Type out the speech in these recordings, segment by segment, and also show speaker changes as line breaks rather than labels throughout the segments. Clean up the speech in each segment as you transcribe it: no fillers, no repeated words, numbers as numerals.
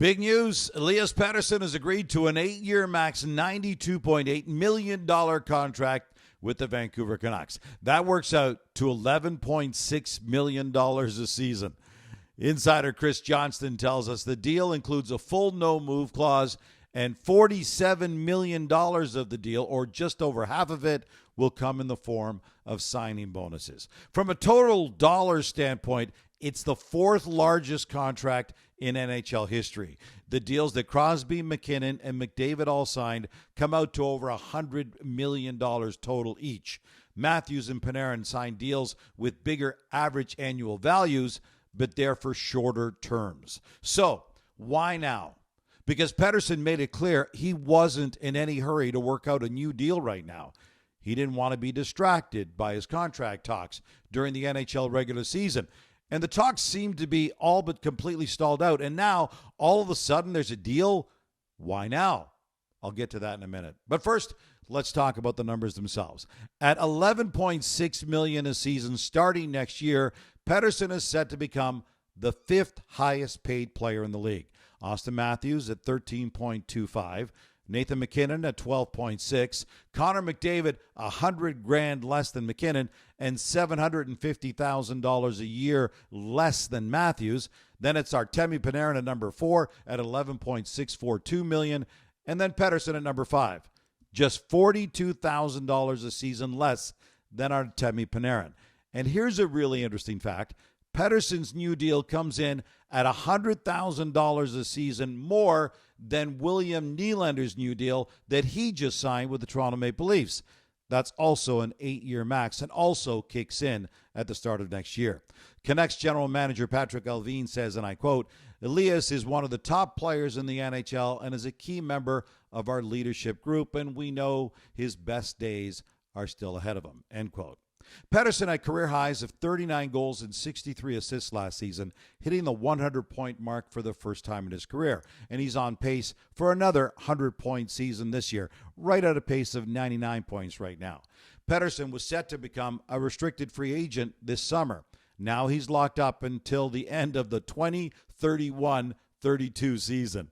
Big news, Elias Pettersson has agreed to an 8-year max $92.8 million contract with the Vancouver Canucks. That works out to $11.6 million a season. Insider Chris Johnston tells us the deal includes a full no-move clause, and $47 million of the deal, or just over half of it, will come in the form of signing bonuses. From a total dollar standpoint, it's the fourth largest contract in NHL history. The deals that Crosby, McKinnon, and McDavid all signed come out to over $100 million total each. Matthews and Panarin signed deals with bigger average annual values, but they're for shorter terms. So, why now? Because Pettersson made it clear he wasn't in any hurry to work out a new deal right now. He didn't want to be distracted by his contract talks during the NHL regular season. And the talks seemed to be all but completely stalled out. And now, all of a sudden, there's a deal. Why now? I'll get to that in a minute. But first, let's talk about the numbers themselves. At $11.6 million a season starting next year, Pettersson is set to become the fifth highest paid player in the league. Austin Matthews at $13.25, Nathan McKinnon at $12.6, Connor McDavid $100,000 less than McKinnon, and $750,000 a year less than Matthews. Then it's Artemi Panarin at number 4 at $11.642 million, and then Pettersson at number 5, just $42,000 a season less than Artemi Panarin. And here's a really interesting fact. Pettersson's new deal comes in at $100,000 a season more than William Nylander's new deal that he just signed with the Toronto Maple Leafs. That's also an 8-year max and also kicks in at the start of next year. Canucks general manager Patrick Allvin says, and I quote, "Elias is one of the top players in the NHL and is a key member of our leadership group, and we know his best days are still ahead of him," end quote. Pettersson had career highs of 39 goals and 63 assists last season, hitting the 100-point mark for the first time in his career. And he's on pace for another 100-point season this year, right at a pace of 99 points right now. Pettersson was set to become a restricted free agent this summer. Now he's locked up until the end of the 2031-32 season.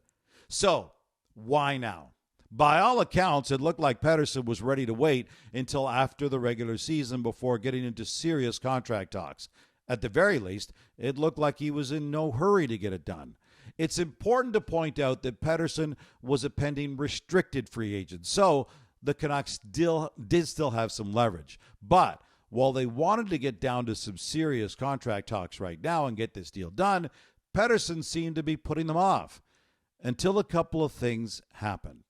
So, why now? By all accounts, it looked like Pettersson was ready to wait until after the regular season before getting into serious contract talks. At the very least, it looked like he was in no hurry to get it done. It's important to point out that Pettersson was a pending restricted free agent, so the Canucks did still have some leverage. But while they wanted to get down to some serious contract talks right now and get this deal done, Pettersson seemed to be putting them off until a couple of things happened.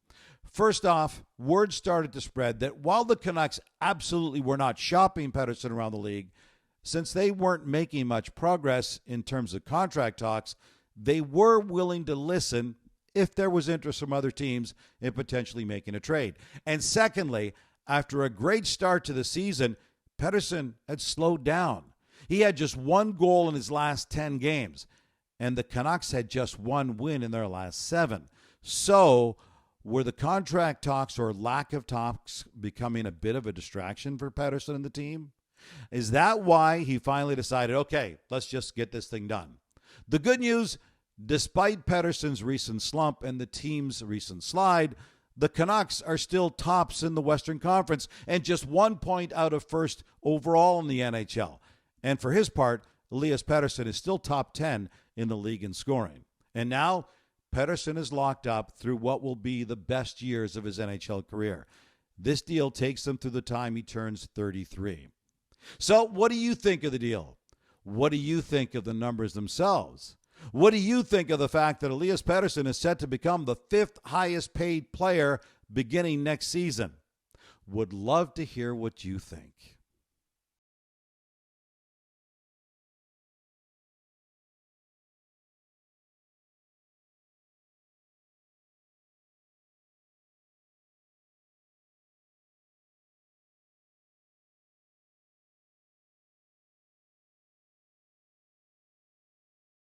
First off, word started to spread that while the Canucks absolutely were not shopping Pettersson around the league, since they weren't making much progress in terms of contract talks, they were willing to listen if there was interest from other teams in potentially making a trade. And secondly, after a great start to the season, Pettersson had slowed down. He had just one goal in his last 10 games, and the Canucks had just one win in their last 7. So, were the contract talks or lack of talks becoming a bit of a distraction for Pettersson and the team? Is that why he finally decided, okay, let's just get this thing done? The good news, despite Pettersson's recent slump and the team's recent slide, the Canucks are still tops in the Western Conference and just 1 point out of first overall in the NHL. And for his part, Elias Pettersson is still top 10 in the league in scoring. And now, Pettersson is locked up through what will be the best years of his NHL career. This deal takes him through the time he turns 33. So what do you think of the deal? What do you think of the numbers themselves? What do you think of the fact that Elias Pettersson is set to become the 5th highest paid player beginning next season? Would love to hear what you think.